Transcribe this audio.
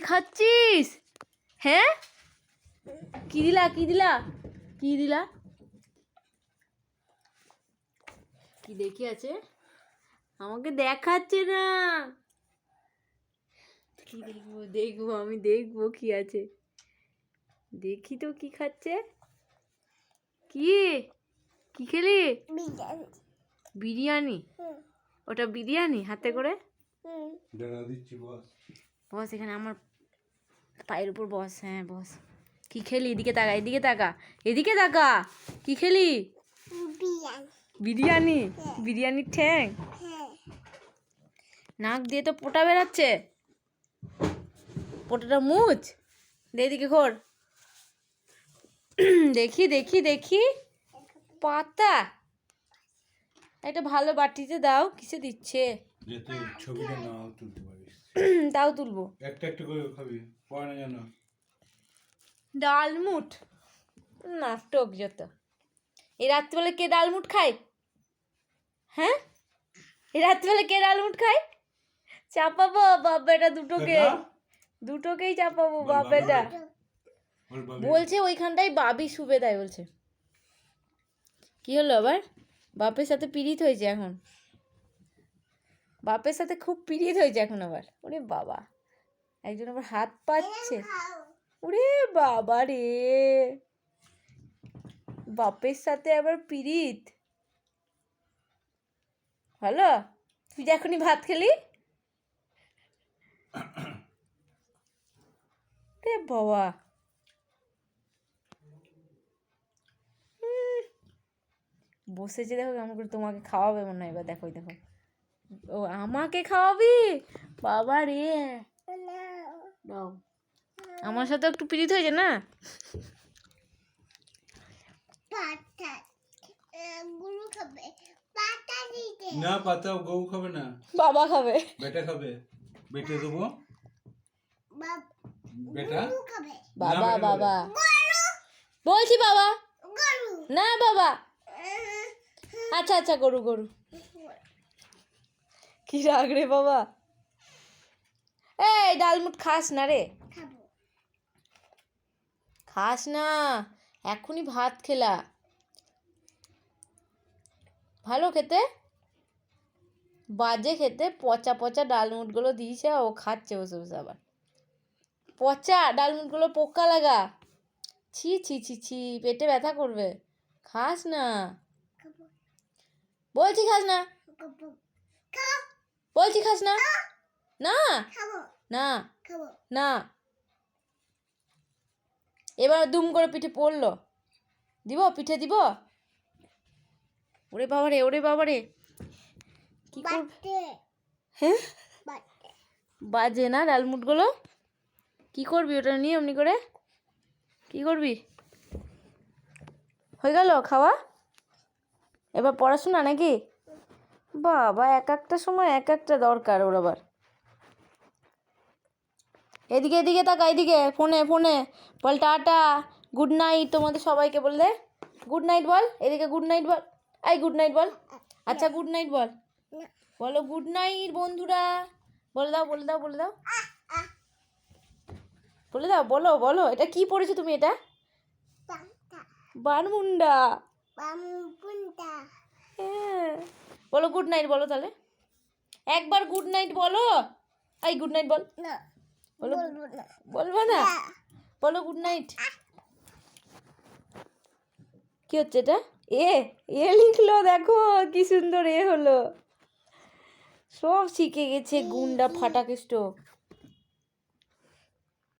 খাচ্ছিস? হ্যাঁ, কি দিলা কি দিলা কি দিলা? কি দেখি আছে? আমাকে দেখাচ্ছে না। কি দেখবো? দেখবো, আমি দেখবো কি আছে। দেখি তো কি খাচ্ছে। কি কি খেলি? বিরিয়ানি। ওটা বিরিয়ানি হাতে করে বস, এখানে আমার পায়ের উপর বস। হ্যাঁ বস। কি খেলি? এদিকে তাকা, এদিকে তাকা, এদিকে তাকা। কি খেলি? বিরিয়ানি। বিরিয়ানির ঠ্যাং নাক দিয়ে তো পোটা বেরাচ্ছে। পোটাটা মুচ দে, এদিকে ঘোর। দেখি দেখি দেখি। পাতা একটা ভালো বাটিতে দাও। কিসে দিচ্ছে? ছবিটা নাও তুলতে পারিস। তাও তুলবো। একটা একটা করে খাবি, পড়ে না জানো। ডালমুট নাটক যত। এই রাত্রিবেলা কে ডালমুট খায়? হ্যাঁ, এই রাত্রিবেলা কে ডালমুট খায়? চাপাবো বাপেটা দুটোকে, দুটোকেই চাপাবো বাপেটা। বলছে ওইখানটাই বাবি শুবে, তাই বলছে। কি হলো আবার? বাপের সাথে পিরিত হয়েছে এখন। বাপের সাথে খুব পিরিত হয়েছে এখন আবার। ওরে বাবা, একজন আবার হাত পাচ্ছে। ওরে বাবা রে, বাপের সাথে আবার পিরিত। ভালো, তুই যে এখনই ভাত খেলি। রে বাবা, বসেছে দেখো কেমন করে। তোমাকে খাওয়াবে মনে হয় এবার। দেখো দেখো, ও আমাকে খাওয়াবি? বাবা রে, দাও। আমার সাথে একটু পিরিত হয়েছে না? না পাতা গৌ খাবে না, বাবা খাবে। বেটা খাবে। বেটে দেবো বেটা। বাবা বাবা বলছি, বাবা না বাবা। আচ্ছা আচ্ছা, গরু গরু। কি রাগ রে বাবা। এই ডালমুট খাস না রে, খাস না। এখনই ভাত খেলা, ভালো খেতে, বাজে খেতে। পচা পচা ডালমুটগুলো দিয়েছে, ও খাচ্ছে বসে বসে আবার। পচা ডালমুটগুলো পোকা লাগা। ছি ছি ছি ছি, পেটে ব্যথা করবে। খাস না বলছি, খাস না বলছি, খাস না। না না না। এবার দুম করে পিঠে পড়লো। দিব পিঠে দিব। ওরে বাবা রে, ওরে বাবা রে, কি করবে? হ্যাঁ, বাজে না ডালমুটগুলো। কি করবি ওটা নিয়ে এমনি করে? কি করবি? হয়ে গেল খাওয়া? এবার পড়াশোনা নাকি? বাবা, এক একটা সময় এক একটা দরকার ওর আবার। এদিকে এদিকে তাকা, এদিকে ফোনে ফোনে বল টাটা, গুড নাইট তোমাদের সবাইকে বল দে। গুড নাইট বল, এদিকে গুড নাইট বল। এই গুড নাইট বল। আচ্ছা গুড নাইট বল। বলো গুড নাইট বন্ধুরা। বলে দাও বলে দাও বলে দাও বলে দাও। বলো বলো, এটা কি পড়েছো তুমি? এটা বারমুন্ডা। হ্যাঁ, বলো গুড নাইট বলো তাহলে। একবার গুড নাইট বলো। এই গুড নাইট বল। বলো, বলবো না? বলো গুড নাইট। কি হচ্ছে এটা? এ এ লিখলো, দেখো কি সুন্দর এ হলো। সব শিখে গেছে গুন্ডা ফাটাকেষ্ট।